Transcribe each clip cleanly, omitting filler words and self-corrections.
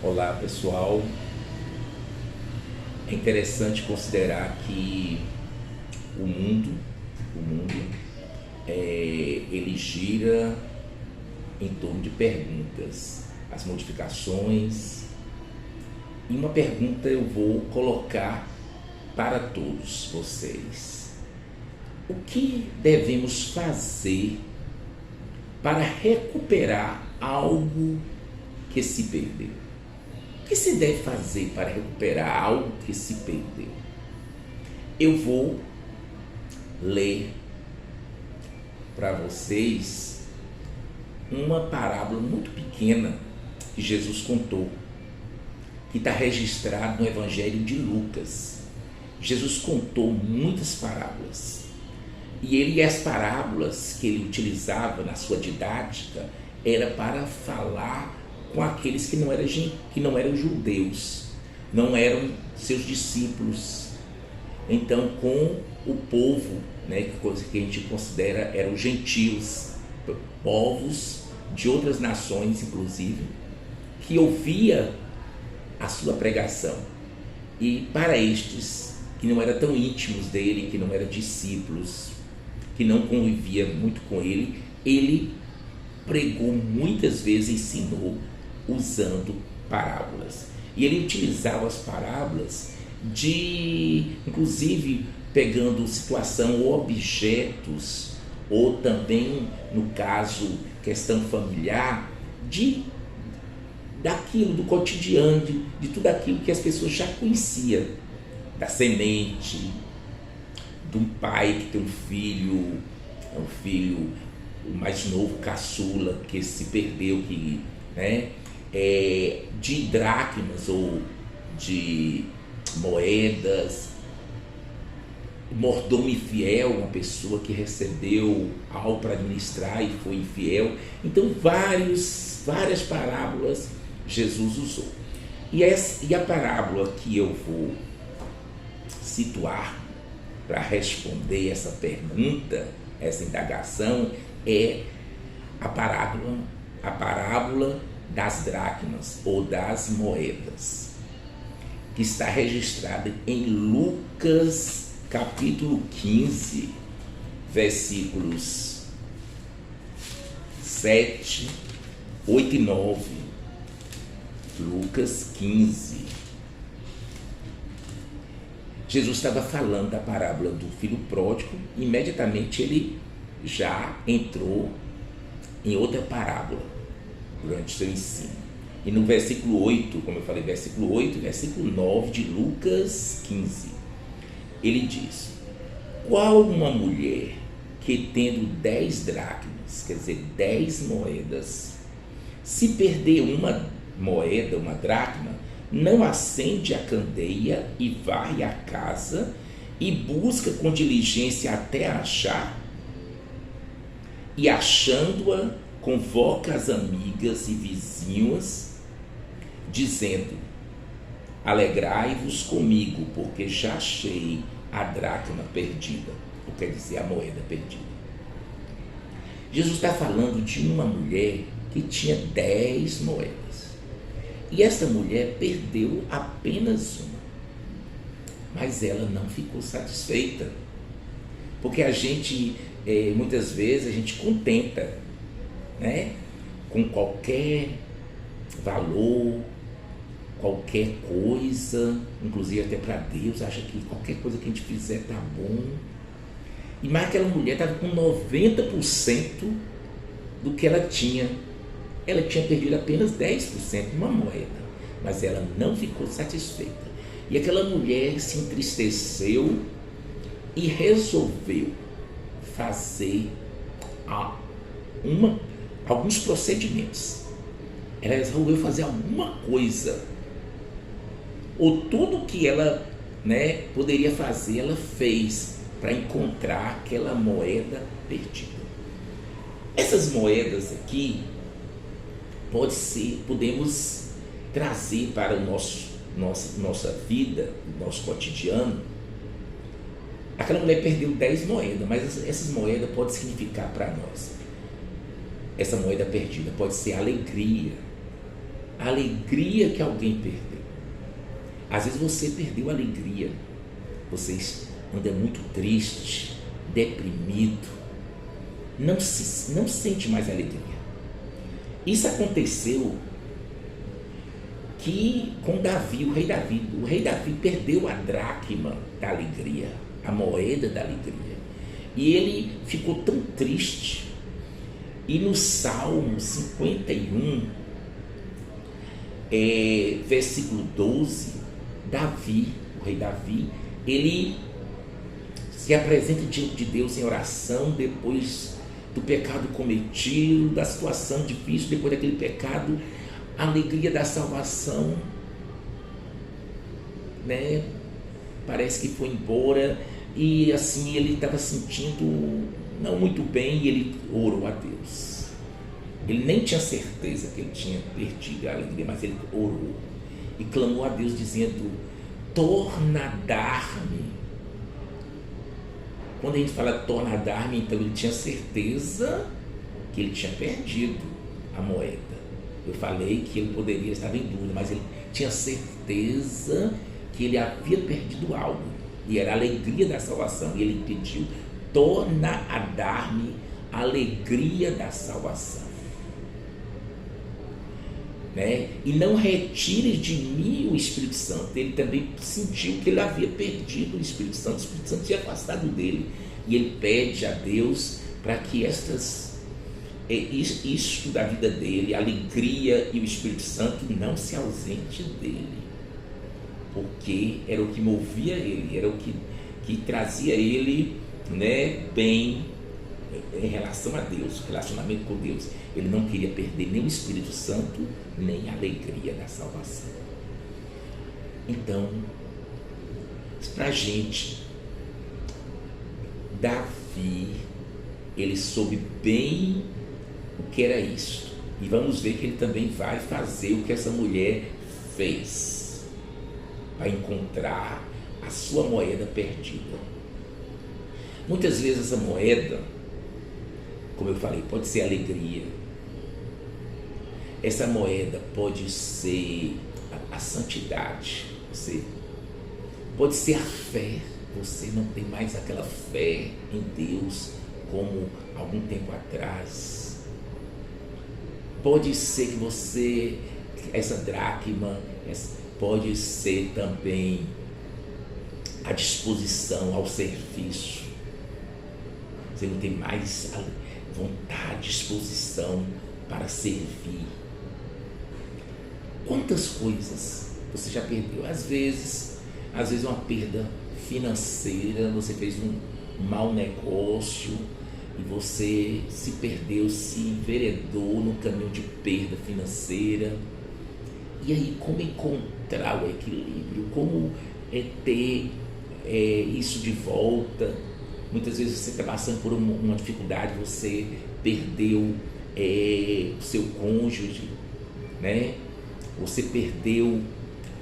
Olá pessoal, é interessante considerar que o mundo, ele gira em torno de perguntas, as modificações. E uma pergunta eu vou colocar para todos vocês: o que devemos fazer para recuperar algo que se perdeu? O que se deve fazer para recuperar algo que se perdeu? Eu vou ler para vocês uma parábola muito pequena que Jesus contou, que está registrado no Evangelho de Lucas. Jesus contou muitas parábolas, e as parábolas que ele utilizava na sua didática era para falar com aqueles que não eram judeus, não eram seus discípulos. Então, com o povo, né, coisa que a gente considera eram gentios, povos de outras nações, inclusive, que ouvia a sua pregação. E para estes que não eram tão íntimos dele, que não eram discípulos, que não convivia muito com ele, ele pregou muitas vezes, ensinou usando parábolas. E ele utilizava as parábolas inclusive pegando situação ou objetos, ou também, no caso, questão familiar, daquilo, do cotidiano, de tudo aquilo que as pessoas já conheciam, da semente, de um pai que tem um filho o mais novo, caçula, que se perdeu, de dracmas ou de moedas, mordomo infiel, uma pessoa que recebeu algo para administrar e foi infiel. Então várias parábolas Jesus usou. E a parábola que eu vou situar para responder essa pergunta, essa indagação, é a parábola das dracmas ou das moedas, que está registrada em Lucas capítulo 15, versículos 7, 8 e 9. Lucas 15. Jesus estava falando da parábola do filho pródigo, e imediatamente ele já entrou em outra parábola durante o seu ensino. E no versículo 8, como eu falei, versículo 8 e versículo 9 de Lucas 15, ele diz: qual uma mulher que tendo 10 dracmas, quer dizer, 10 moedas, se perder uma moeda, uma dracma, não acende a candeia e varre a casa e busca com diligência até achar? E achando-a, convoca as amigas e vizinhas, dizendo: alegrai-vos comigo, porque já achei a dracma perdida, ou quer dizer, a moeda perdida. Jesus está falando de uma mulher que tinha 10 moedas. E essa mulher perdeu apenas uma. Mas ela não ficou satisfeita. Porque a gente, muitas vezes, a gente contenta, né, com qualquer valor, qualquer coisa, inclusive até para Deus, acha que qualquer coisa que a gente fizer tá bom. E mais aquela mulher estava com 90% do que ela tinha. Ela tinha perdido apenas 10%, uma moeda, mas ela não ficou satisfeita. E aquela mulher se entristeceu e resolveu fazer alguns procedimentos. Ela resolveu fazer alguma coisa, ou tudo que ela, poderia fazer, ela fez para encontrar aquela moeda perdida. Essas moedas aqui podemos trazer para nossa vida, nosso cotidiano. Aquela mulher perdeu 10 moedas, mas essas moedas podem significar para nós. Essa moeda perdida pode ser alegria, a alegria que alguém perdeu. Às vezes você perdeu a alegria, você anda muito triste, deprimido, não sente mais alegria. Isso aconteceu com Davi, o rei Davi. O rei Davi perdeu a dracma da alegria, a moeda da alegria. E ele ficou tão triste. E no Salmo 51, versículo 12, Davi, o rei Davi, ele se apresenta diante de Deus em oração depois do pecado cometido, da situação difícil, depois daquele pecado, a alegria da salvação, né? Parece que foi embora, e assim ele estava sentindo não muito bem, e ele orou a Deus. Ele nem tinha certeza que ele tinha perdido a alegria, mas ele orou e clamou a Deus dizendo: torna a dar-me. Quando a gente fala torna a dar-me, então ele tinha certeza que ele tinha perdido a moeda. Eu falei que ele poderia estar em dúvida, mas ele tinha certeza que ele havia perdido algo, e era a alegria da salvação. E ele pediu: torna a dar-me a alegria da salvação, né? E não retire de mim o Espírito Santo. Ele também sentiu que ele havia perdido o Espírito Santo tinha afastado dele, e ele pede a Deus para que isto da vida dele, a alegria e o Espírito Santo, não se ausente dele, porque era o que movia ele, era o que trazia ele, né, bem em relação a Deus, relacionamento com Deus. Ele não queria perder nem o Espírito Santo, nem a alegria da salvação. Então, para a gente, Davi, ele soube bem o que era isso, e vamos ver que ele também vai fazer o que essa mulher fez, para encontrar a sua moeda perdida. Muitas vezes essa moeda, como eu falei, pode ser alegria. Essa moeda pode ser a santidade. Pode ser a fé. Você não tem mais aquela fé em Deus como algum tempo atrás. Pode ser que essa dracma, pode ser também a disposição ao serviço. Você não tem mais vontade, disposição para servir. Quantas coisas você já perdeu? Às vezes uma perda financeira, você fez um mau negócio e você se perdeu, se enveredou no caminho de perda financeira. E aí, como encontrar o equilíbrio? Como ter isso de volta? Muitas vezes você está passando por uma dificuldade, você perdeu o seu cônjuge, né? Você perdeu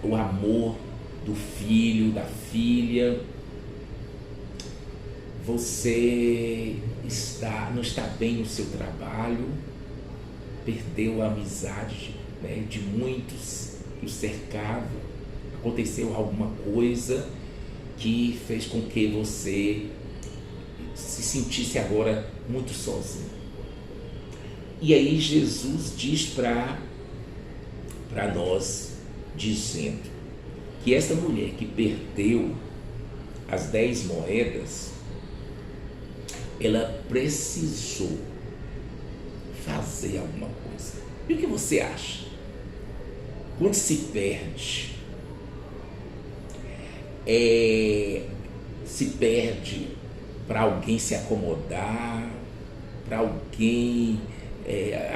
o amor do filho, da filha. Você não está bem no seu trabalho, perdeu a amizade, né, de muitos que o cercavam. Aconteceu alguma coisa que fez com que você se sentisse agora muito sozinho. E aí Jesus diz para nós, dizendo que essa mulher que perdeu as 10 moedas, ela precisou fazer alguma coisa. E o que você acha? Quando se perde, se perde para alguém se acomodar, para alguém,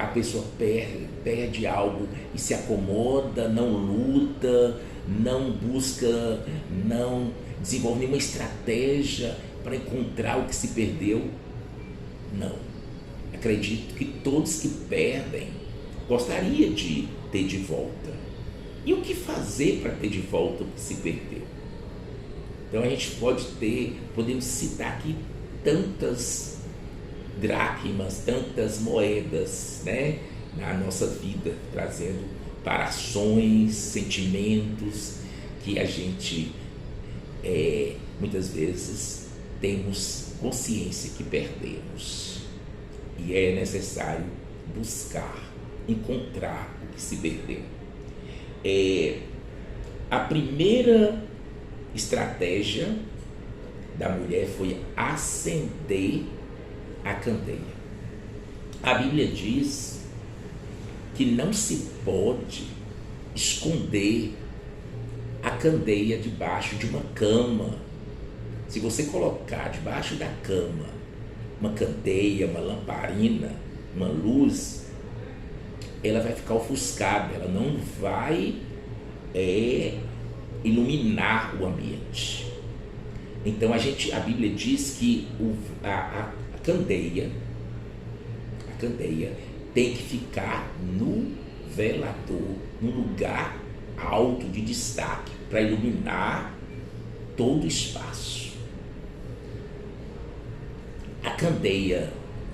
a pessoa perde algo e se acomoda, não luta, não busca, não desenvolve nenhuma estratégia para encontrar o que se perdeu. Não. Acredito que todos que perdem gostaria de ter de volta. E o que fazer para ter de volta o que se perdeu? Então a gente podemos citar aqui tantas dracmas, tantas moedas, né, na nossa vida, trazendo para ações, sentimentos que a gente muitas vezes temos consciência que perdemos. E é necessário buscar, encontrar o que se perdeu. A primeira estratégia da mulher foi acender a candeia. A Bíblia diz que não se pode esconder a candeia debaixo de uma cama. Se você colocar debaixo da cama uma candeia, uma lamparina, uma luz, ela vai ficar ofuscada, ela não vai iluminar o ambiente. Então a Bíblia diz que a candeia tem que ficar no velador, num lugar alto de destaque, para iluminar todo o espaço. A candeia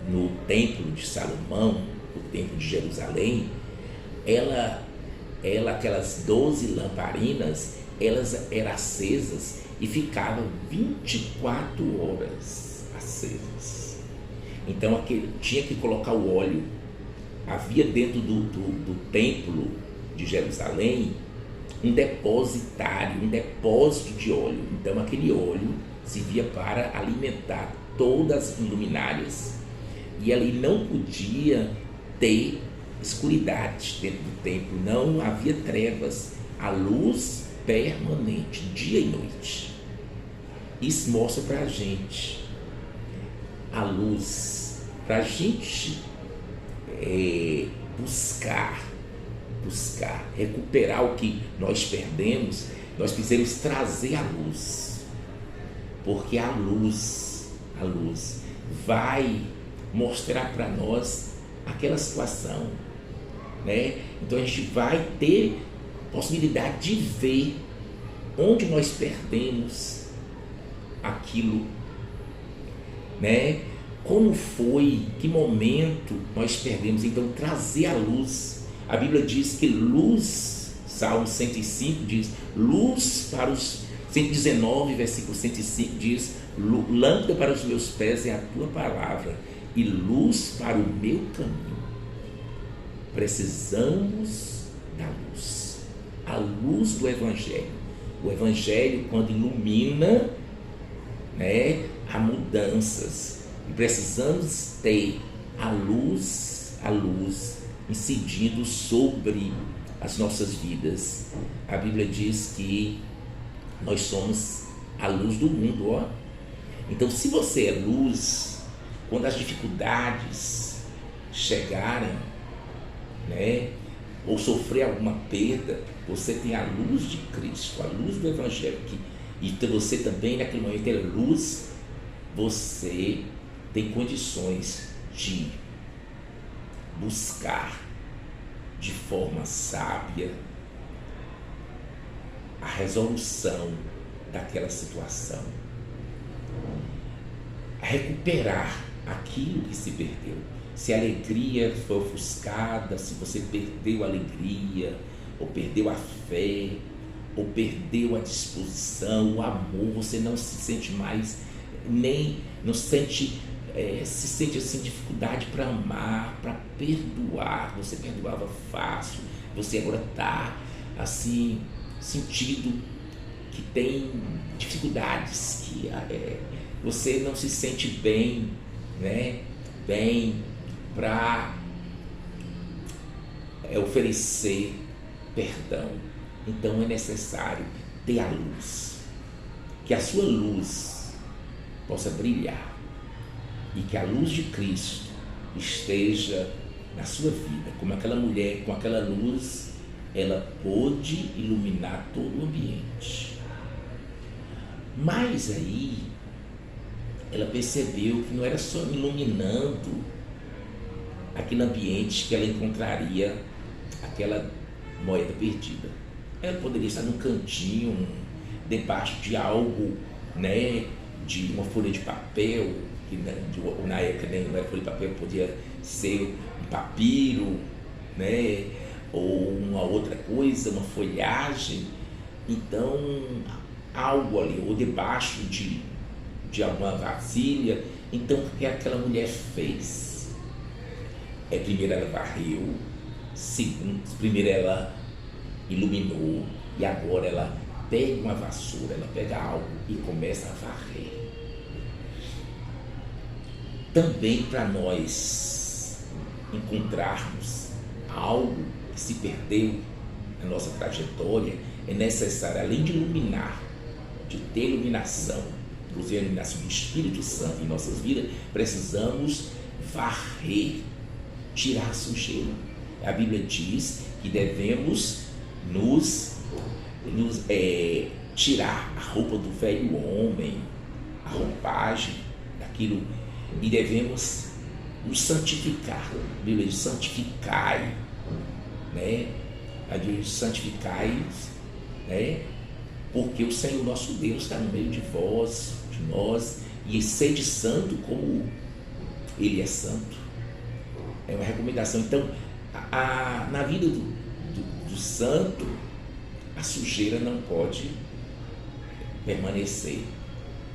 no templo de Salomão, no templo de Jerusalém, aquelas 12 lamparinas, elas eram acesas e ficavam 24 horas acesas. Então tinha que colocar o óleo. Havia dentro do templo de Jerusalém um depositário, um depósito de óleo. Então aquele óleo servia para alimentar todas as luminárias. E ali não podia ter escuridade dentro do templo, não havia trevas, a luz permanente, dia e noite. Isso mostra para a gente a luz, para a gente buscar recuperar o que nós perdemos. Nós precisamos trazer a luz, porque a luz vai mostrar para nós aquela situação, né? Então a gente vai ter possibilidade de ver onde nós perdemos aquilo, né? Como foi, que momento nós perdemos. Então trazer a luz. A Bíblia diz que luz, Salmo 105 diz, luz para os 119, versículo 105 diz, lâmpada para os meus pés é a tua palavra e luz para o meu caminho. Precisamos da luz, a luz do Evangelho. O Evangelho, quando ilumina, né, há mudanças, e precisamos ter a luz incidindo sobre as nossas vidas. A Bíblia diz que nós somos a luz do mundo, ó. Então, se você é luz, quando as dificuldades chegarem, né, ou sofrer alguma perda, você tem a luz de Cristo, a luz do Evangelho, e você também, naquele momento, é luz, você tem condições de buscar de forma sábia a resolução daquela situação, a recuperar aquilo que se perdeu. Se a alegria foi ofuscada, se você perdeu a alegria, ou perdeu a fé, ou perdeu a disposição, o amor, você não se sente mais, nem não sente, se sente assim dificuldade para amar, para perdoar. Você perdoava fácil, você agora está assim sentindo que tem dificuldades, que você não se sente bem, né? Bem para oferecer perdão. Então é necessário ter a luz, que a sua luz possa brilhar e que a luz de Cristo esteja na sua vida. Como aquela mulher, com aquela luz, ela pôde iluminar todo o ambiente. Mas aí ela percebeu que não era só iluminando aquele ambiente que ela encontraria aquela moeda perdida. Ela poderia estar num cantinho, debaixo de algo, né, de uma folha de papel, que na época nem era folha de papel, podia ser um papiro, né, ou uma outra coisa, uma folhagem. Então, algo ali, ou debaixo de alguma vasilha. Então, o que aquela mulher fez? Primeiro ela varreu, primeiro ela iluminou, e agora ela pega uma vassoura, ela pega algo e começa a varrer. Também para nós encontrarmos algo que se perdeu na nossa trajetória, é necessário, além de iluminar, de ter iluminação, inclusive a iluminação do Espírito Santo em nossas vidas, precisamos varrer, tirar a sujeira. A Bíblia diz que devemos tirar a roupa do velho homem, a roupagem daquilo, e devemos nos santificar. A Bíblia diz: santificai, né? A Bíblia diz: santificai, né? Porque o Senhor nosso Deus está no meio de vós, de nós, e sede santo como Ele é santo. É uma recomendação. Então, na vida do santo, a sujeira não pode permanecer.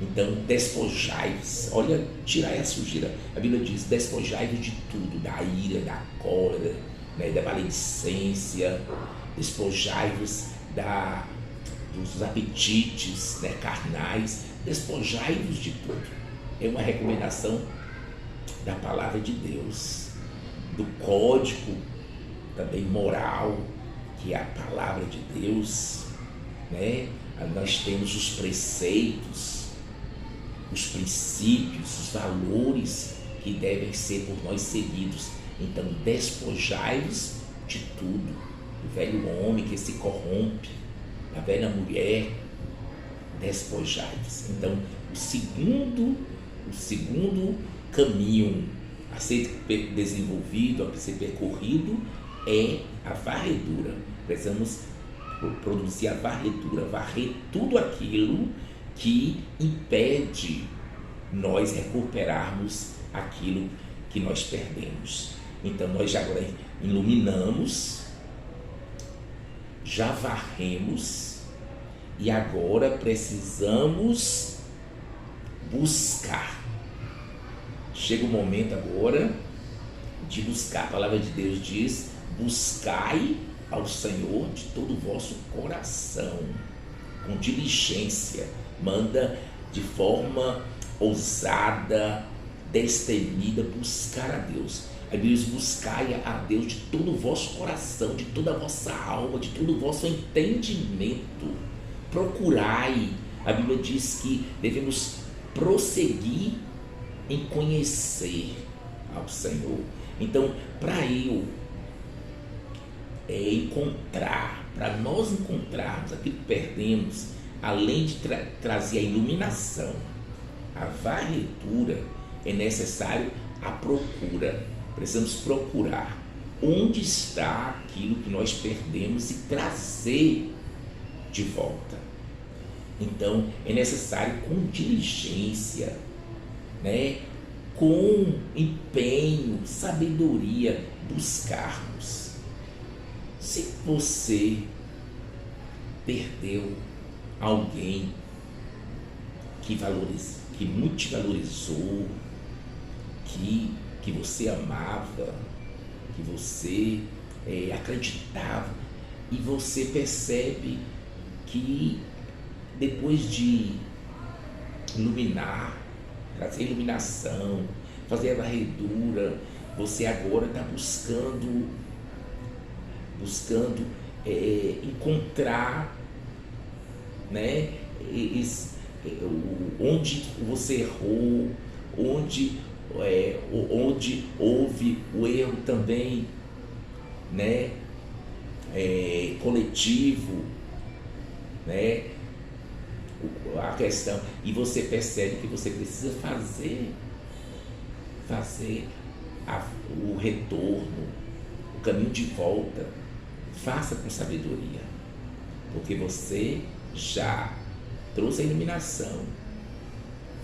Então, despojai-vos. Olha, tirai a sujeira. A Bíblia diz: despojai-vos de tudo, da ira, da cólera, né, da maledicência. Despojai-vos dos apetites, né, carnais. Despojai-vos de tudo. É uma recomendação da palavra de Deus, do código também moral, que é a palavra de Deus, né? Nós temos os preceitos, os princípios, os valores que devem ser por nós seguidos. Então, despojai-vos de tudo, do velho homem que se corrompe, da velha mulher. Despojai-vos. Então, o segundo caminho a ser desenvolvido, a ser percorrido, é a varredura. Precisamos produzir a varredura, varrer tudo aquilo que impede nós recuperarmos aquilo que nós perdemos. Então, nós já agora iluminamos, já varremos, e agora precisamos buscar. Chega o momento agora de buscar. A palavra de Deus diz: buscai ao Senhor de todo o vosso coração, com diligência. Manda de forma ousada, destemida, buscar a Deus. A Bíblia diz: buscai a Deus de todo o vosso coração, de toda a vossa alma, de todo o vosso entendimento. Procurai. A Bíblia diz que devemos prosseguir em conhecer ao Senhor. Então, para eu encontrar, para nós encontrarmos aquilo que perdemos, além de trazer a iluminação, a varredura, é necessário a procura. Precisamos procurar onde está aquilo que nós perdemos e trazer de volta. Então, é necessário com diligência, né, com empenho, sabedoria, buscarmos. Se você perdeu alguém que muito te valorizou, que você amava, que você acreditava, e você percebe que depois de iluminar, trazer iluminação, fazer a varredura, você agora está buscando encontrar, né, onde você errou, onde houve o erro também, né, coletivo, né, a questão, e você percebe que você precisa fazer o retorno, o caminho de volta. Faça com sabedoria, porque você já trouxe a iluminação,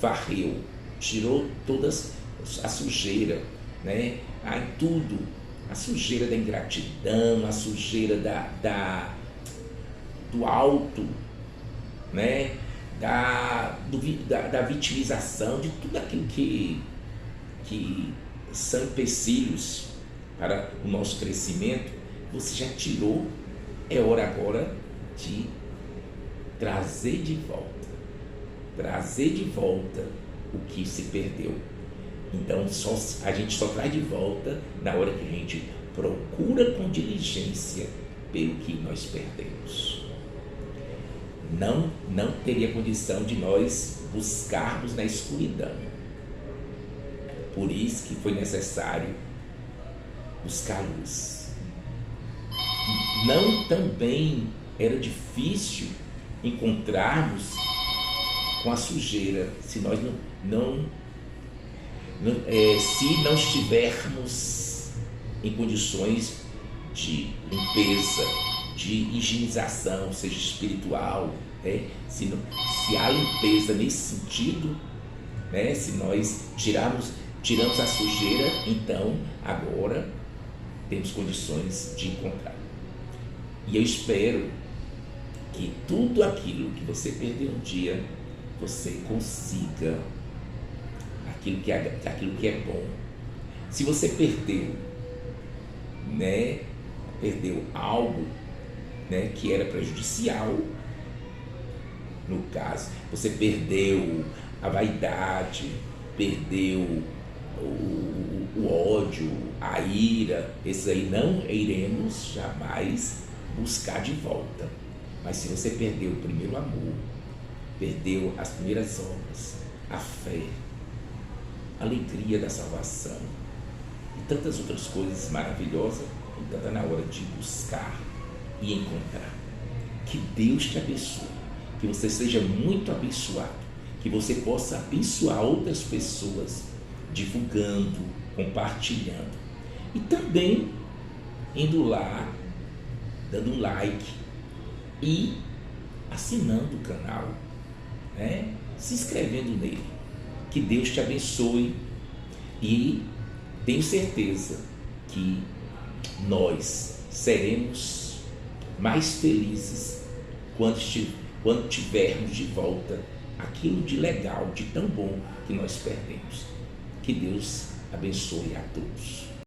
varreu, tirou toda a sujeira, né? Em tudo A sujeira da ingratidão, a sujeira do alto, né? Da vitimização, de tudo aquilo que são empecilhos para o nosso crescimento, você já tirou. É hora agora de trazer de volta o que se perdeu. Então a gente só traz de volta na hora que a gente procura com diligência pelo que nós perdemos. Não teria condição de nós buscarmos na escuridão. Por isso que foi necessário buscar luz. Não também era difícil encontrarmos com a sujeira se nós se não estivermos em condições de limpeza, de higienização, seja espiritual, né? Se há limpeza nesse sentido, né? Se nós tiramos a sujeira, então agora temos condições de encontrar. E eu espero que tudo aquilo que você perdeu um dia, você consiga aquilo que é bom. Se você perdeu, né, perdeu algo, né, que era prejudicial, no caso, você perdeu a vaidade, perdeu o ódio, a ira, esses aí não iremos jamais buscar de volta. Mas se você perdeu o primeiro amor, perdeu as primeiras obras, a fé, a alegria da salvação e tantas outras coisas maravilhosas, então está na hora de buscar e encontrar. Que Deus te abençoe, que você seja muito abençoado, que você possa abençoar outras pessoas, divulgando, compartilhando e também indo lá, dando um like e assinando o canal, né? Se inscrevendo nele. Que Deus te abençoe e tenho certeza que nós seremos mais felizes quando tivermos de volta aquilo de legal, de tão bom que nós perdemos. Que Deus abençoe a todos.